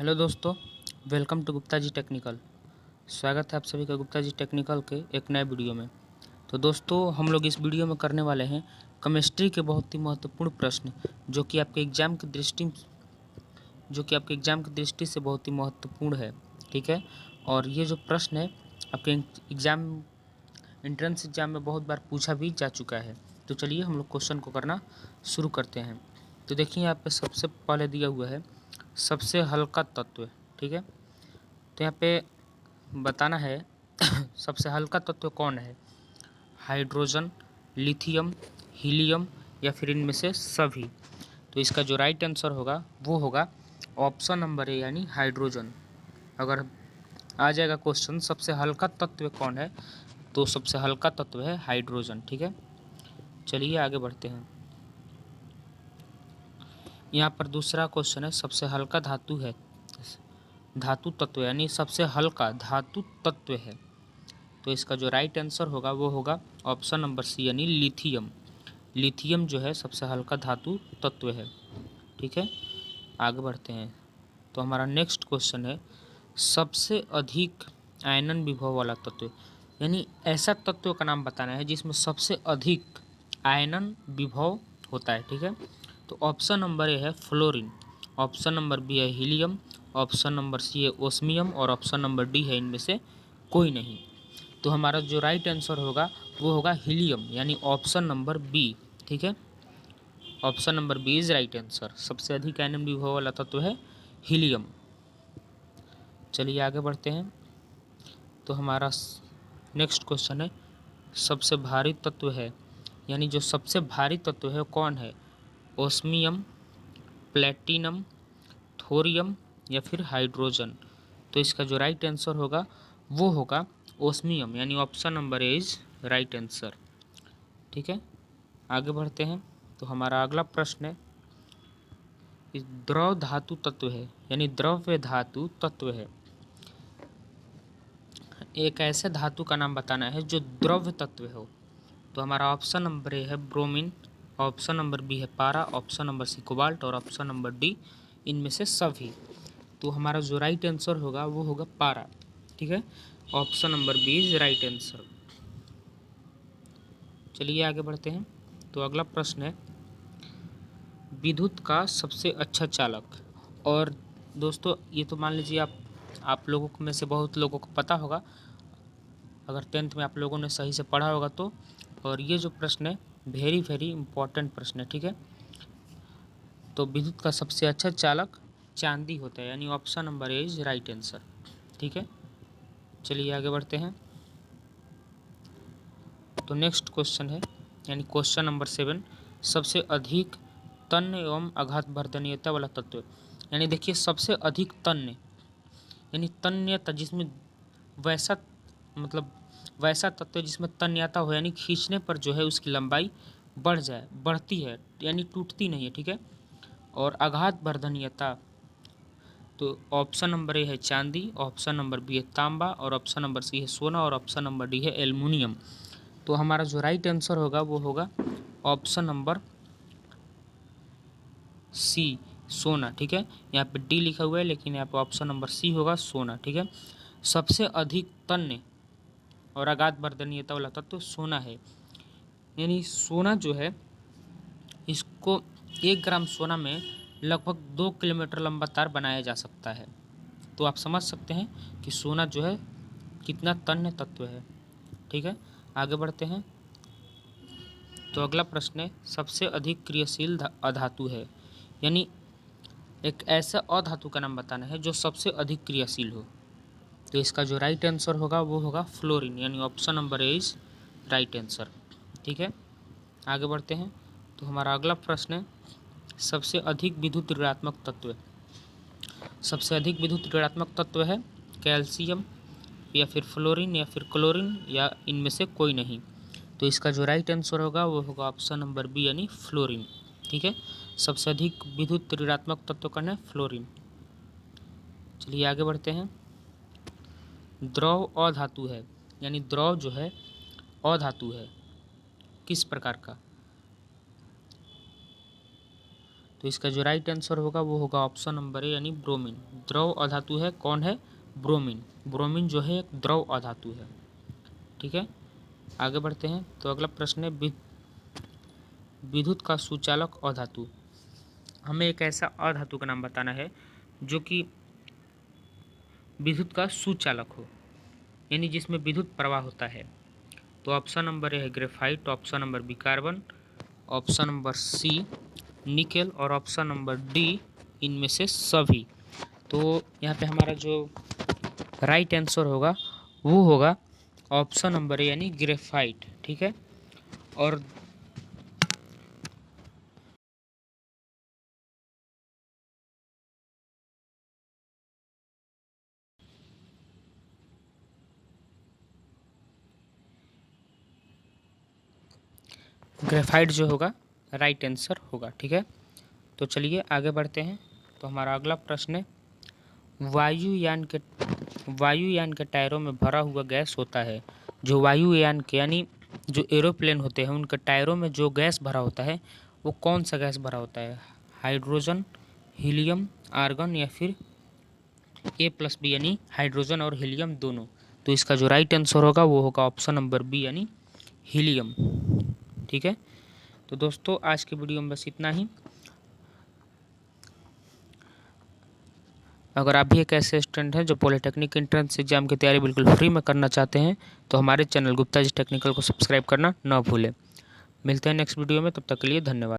Hello दोस्तों, welcome to Gupta ji technical. स्वागत है आप सभी का गुप्ता जी टेक्निकल के एक नए वीडियो में। तो दोस्तों, हम लोग इस वीडियो में करने वाले हैं केमिस्ट्री के बहुत ही महत्वपूर्ण प्रश्न जो कि आपके एग्ज़ाम की दृष्टि से बहुत ही महत्वपूर्ण है। ठीक है, और ये जो प्रश्न है आपके एंट्रेंस एग्जाम में बहुत बार पूछा भी जा चुका है। तो चलिए हम लोग क्वेश्चन को करना शुरू करते हैं। तो देखिए यहाँ पे सबसे पहले दिया हुआ है सबसे हल्का तत्व। ठीक है, तो यहाँ पे बताना है सबसे हल्का तत्व कौन है, हाइड्रोजन, लिथियम, हीलियम या फिर इनमें से सभी। तो इसका जो राइट आंसर होगा वो होगा ऑप्शन नंबर ए यानी हाइड्रोजन। अगर आ जाएगा क्वेश्चन सबसे हल्का तत्व कौन है, तो सबसे हल्का तत्व है हाइड्रोजन। ठीक है, चलिए आगे बढ़ते हैं। यहाँ पर दूसरा क्वेश्चन है सबसे हल्का धातु तत्व यानी सबसे हल्का धातु तत्व है। तो इसका जो राइट आंसर होगा वो होगा ऑप्शन नंबर सी यानी लिथियम। लिथियम जो है सबसे हल्का धातु तत्व है। ठीक है, आगे बढ़ते हैं। तो हमारा नेक्स्ट क्वेश्चन है सबसे अधिक आयनन विभव वाला तत्व, यानी ऐसा तत्व का नाम बताना है जिसमें सबसे अधिक आयनन विभव होता है। ठीक है, तो ऑप्शन नंबर ए है फ्लोरीन, ऑप्शन नंबर बी है हीलियम, ऑप्शन नंबर सी है ओस्मियम और ऑप्शन नंबर डी है इनमें से कोई नहीं। तो हमारा जो राइट आंसर होगा वो होगा हीलियम यानी ऑप्शन नंबर बी। ठीक है, option number B is right answer. सबसे अधिक आयनन विभव वाला तत्व है हीलियम। चलिए आगे बढ़ते हैं। तो हमारा नेक्स्ट क्वेश्चन है सबसे भारी तत्व है, यानी जो सबसे भारी तत्व है कौन है, ओस्मियम, प्लेटिनम, थोरियम या फिर हाइड्रोजन। तो इसका जो राइट आंसर होगा वो होगा ओस्मियम यानी option number A is right answer. ठीक है, आगे बढ़ते हैं। तो हमारा अगला प्रश्न है द्रव धातु तत्व है, यानी द्रव्य धातु तत्व है। एक ऐसे धातु का नाम बताना है जो द्रव्य तत्व हो। तो हमारा ऑप्शन नंबर ए है ब्रोमीन, ऑप्शन नंबर बी है पारा, ऑप्शन नंबर सी कोबाल्ट और ऑप्शन नंबर डी इनमें से सभी। तो हमारा जो राइट आंसर होगा वो होगा पारा। ठीक है, option number B is right answer. चलिए आगे बढ़ते हैं। तो अगला प्रश्न है विद्युत का सबसे अच्छा चालक। और दोस्तों ये तो मान लीजिए आप लोगों में से बहुत लोगों को पता होगा, अगर 10th में आप लोगों ने सही से पढ़ा होगा तो। और ये जो प्रश्न है वेरी वेरी इंपॉर्टेंट प्रश्न है। ठीक है, तो विद्युत का सबसे अच्छा चालक चांदी होता है यानी option number A is right answer. ठीक है, चलिए आगे बढ़ते हैं। तो नेक्स्ट क्वेश्चन है यानी क्वेश्चन नंबर 7 सबसे अधिक तन्य एवं आघात वर्धनीयता वाला तत्व। यानी देखिए सबसे अधिक तन्य यानी तन्यता जिसमें वैसा मतलब वैसा तत्व जिसमें तन्यता हो, यानी खींचने पर जो है उसकी लंबाई बढ़ती है यानी टूटती नहीं है। ठीक है, और आघात वर्धनीयता तो ऑप्शन नंबर ए है चांदी, ऑप्शन नंबर बी है तांबा और ऑप्शन नंबर सी है सोना और ऑप्शन नंबर डी है एल्युमिनियम। तो हमारा जो राइट आंसर होगा वो होगा ऑप्शन नंबर सी सोना। ठीक है, यहाँ पे डी लिखा हुआ है लेकिन यहाँ पे ऑप्शन नंबर सी होगा सोना। ठीक है, सबसे अधिक तन्य और आघात वर्धनीयता वाला तत्व तो सोना है। यानी सोना जो है इसको 1 ग्राम सोना में लगभग 2 किलोमीटर लंबा तार बनाया जा सकता है। तो आप समझ सकते हैं कि सोना जो है कितना तन्य तत्व है। ठीक है, आगे बढ़ते हैं। तो अगला प्रश्न है सबसे अधिक क्रियाशील अधातु है, यानी एक ऐसा अधातु का नाम बताना है जो सबसे अधिक क्रियाशील हो। तो इसका जो राइट आंसर होगा वो होगा फ्लोरीन यानी option number A is right answer. ठीक है, आगे बढ़ते हैं। तो हमारा अगला प्रश्न है सबसे अधिक विद्युत ऋणात्मक तत्व। सबसे अधिक विद्युत ऋणात्मक तत्व है कैल्शियम या फिर फ्लोरीन या फिर क्लोरीन या इनमें से कोई नहीं। तो इसका जो राइट आंसर होगा वो होगा ऑप्शन नंबर बी यानी फ्लोरीन। ठीक है, सबसे अधिक विद्युत ऋणात्मक तत्व कौन है, फ्लोरीन। चलिए आगे बढ़ते हैं। द्रव अधातु है, यानी द्रव जो है अधातु है किस प्रकार का। तो इसका जो राइट आंसर होगा वो होगा ऑप्शन नंबर ए यानी ब्रोमीन। द्रव अधातु है कौन है? ब्रोमीन। ब्रोमीन जो है एक द्रव अधातु है। ठीक है, आगे बढ़ते हैं। तो अगला प्रश्न है विद्युत का सुचालक अधातु। हमें एक ऐसा अधातु का नाम बताना है जो कि विद्युत का सुचालक हो, यानी जिसमें विद्युत प्रवाह होता है। तो ऑप्शन नंबर ए है graphite, option number B carbon, option number C nickel और ऑप्शन नंबर डी इनमें से सभी। तो यहाँ पे हमारा जो राइट आंसर होगा वो होगा ऑप्शन नंबर ए यानी ग्रेफाइट। ठीक है, और ग्रेफाइट जो होगा राइट आंसर होगा। ठीक है, तो चलिए आगे बढ़ते हैं। तो हमारा अगला प्रश्न है वायुयान के टायरों में भरा हुआ गैस होता है। जो वायुयान के यानी जो एरोप्लेन होते हैं उनके टायरों में जो गैस भरा होता है वो कौन सा गैस भरा होता है? हाइड्रोजन, हीलियम, आर्गन या फिर A+B यानी हाइड्रोजन और हीलियम दोनों। तो इसका जो राइट आंसर होगा वो होगा ऑप्शन नंबर बी यानी हीलियम। ठीक है, तो दोस्तों आज की वीडियो में बस इतना ही। अगर आप भी एक ऐसे स्टूडेंट हैं जो पॉलिटेक्निक एंट्रेंस एग्जाम की तैयारी बिल्कुल फ्री में करना चाहते हैं तो हमारे चैनल गुप्ता जी टेक्निकल को सब्सक्राइब करना ना भूलें। मिलते हैं नेक्स्ट वीडियो में, तब तक के लिए धन्यवाद।